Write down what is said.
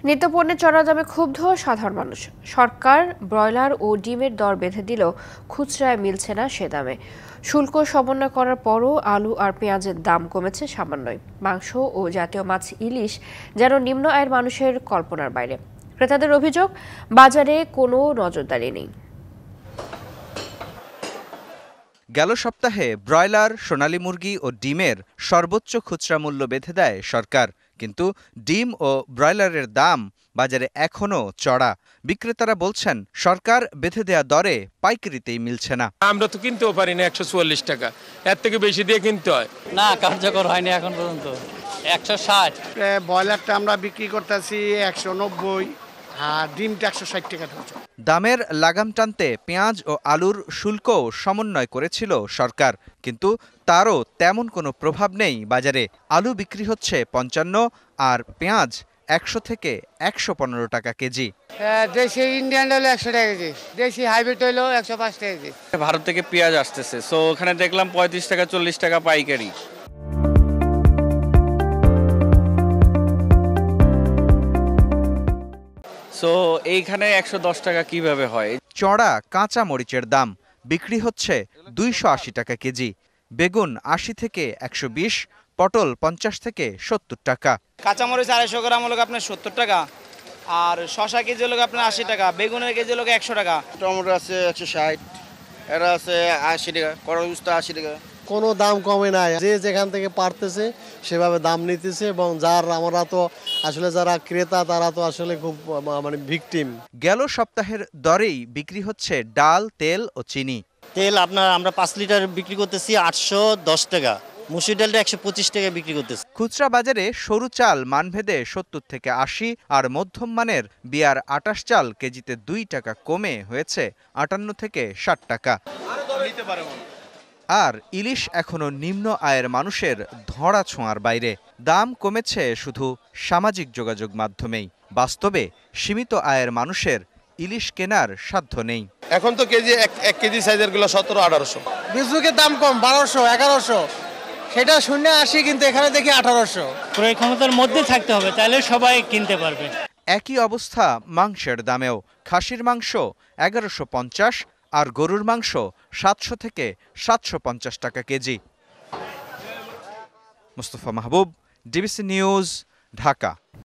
নিত্যপণ্যের চড়া দামে ক্ষুব্ধ সাধারণ মানুষ। সরকার ব্রয়লার ও ডিমের দর বেঁধে দিলেও খুচরায় মিলছে না সে দামে। শুল্ক সমন্বয় করার পরও আলু আর পেঁয়াজের দাম কমেছে সামান্যই। মাংস ও জাতীয় মাছ ইলিশ যেন নিম্ন আয়ের মানুষের কল্পনার বাইরে। ক্রেতাদের অভিযোগ, বাজারে কোনো নজরদারি নেই। গেল সপ্তাহে ব্রয়লার, সোনালী মুরগি ও ডিমের সর্বোচ্চ খুচরা মূল্য বেঁধে দেয় সরকার, কিন্তু ডিম ও ব্রয়লারের দাম বাজারে এখনও চড়া। বিক্রেতারা বলছেন, সরকার বেঁধে দেয়া দরে পাইকারিতেই মিলছে না। আমরা তো কিনতেও পারি না 144 টাকা, এর থেকে বেশি দিয়ে কিনতে হয়। না, কার্যকর হয়নি এখন পর্যন্ত। 160 ব্রয়লারটা আমরা বিক্রি করতেছি 190, আর ডিমটা 160 টাকা ধরছে। দামের লাগাম টানতে পেঁয়াজ ও আলুর শুল্কও সমন্বয় করেছিল সরকার, কিন্তু তারও তেমন কোনো প্রভাব নেই বাজারে। আলু বিক্রি হচ্ছে 55 আর পেঁয়াজ 100 থেকে 115 টাকা কেজি। দেশি ইন্ডিয়ান হলো 100 টাকা কেজি, দেশি হাইব্রিড হলো 105 টাকা কেজি। ভারত থেকে পেঁয়াজ আসতেছে, সো ওখানে দেখলাম 35 টাকা 40 টাকা পাইকারি। সো এইখানে 110 টাকা কিভাবে হয়? চড়া কাঁচা মরিচের দাম বিক্রি হচ্ছে 280 টাকা কেজি, বেগুন 80 থেকে 120, পটল 50 থেকে 70 টাকা। কাঁচামরিচ 250 গ্রাম হলো আপনার 70 টাকা, আর শসা কেজি হলো আপনার 80 টাকা, বেগুনের কেজি হলো 100 টাকা। টমেটো আছে 160, এটা আছে 80 টাকা, করলা উস্তা 80 টাকা। কোনো দাম কমে নাই, যে যেখান থেকে পারতেছে সেভাবে দাম নিতেছে, এবং আমরা তো আসলে যারা ক্রেতা তারা তো আসলে খুব ভিকটিম। গেল সপ্তাহের দরেই বিক্রি হচ্ছে ডাল, তেল ও চিনি। তেল আমরা 5 লিটার বিক্রি করতেছি 810 টাকা, মুসুর ডালটা 125 টাকা বিক্রি করতেছি। খুচরা বাজারে সরু চাল মানভেদে 70 থেকে 80, আর মধ্যম মানের বিয়ার 28 চাল কেজিতে 2 টাকা কমে হয়েছে 58 থেকে 60 টাকা। আর ইলিশ এখনো নিম্ন আয়ের মানুষের ধরা ছোঁয়ার বাইরে। দাম কমেছে শুধু সামাজিক যোগাযোগ মাধ্যমেই, বাস্তবে সীমিত আয়ের মানুষের ইলিশ কেনার সাধ্য নেই। এখন তো কেজি এক কেজি সাইজের গুলো 1700-1800। বিজুকের দাম কম 1200-1100, সেটা শূন্য আসি, কিন্তু এখানে দেখি 1800। ক্রয় ক্ষমতার মধ্যে থাকতে হবে, তাহলে সবাই কিনতে পারবে। একই অবস্থা মাংসের দামেও। খাসির মাংস 1150 আর গরুর মাংস 700 থেকে 750 টাকা কেজি। মুস্তফা মাহবুব, ডিবিসি নিউজ, ঢাকা।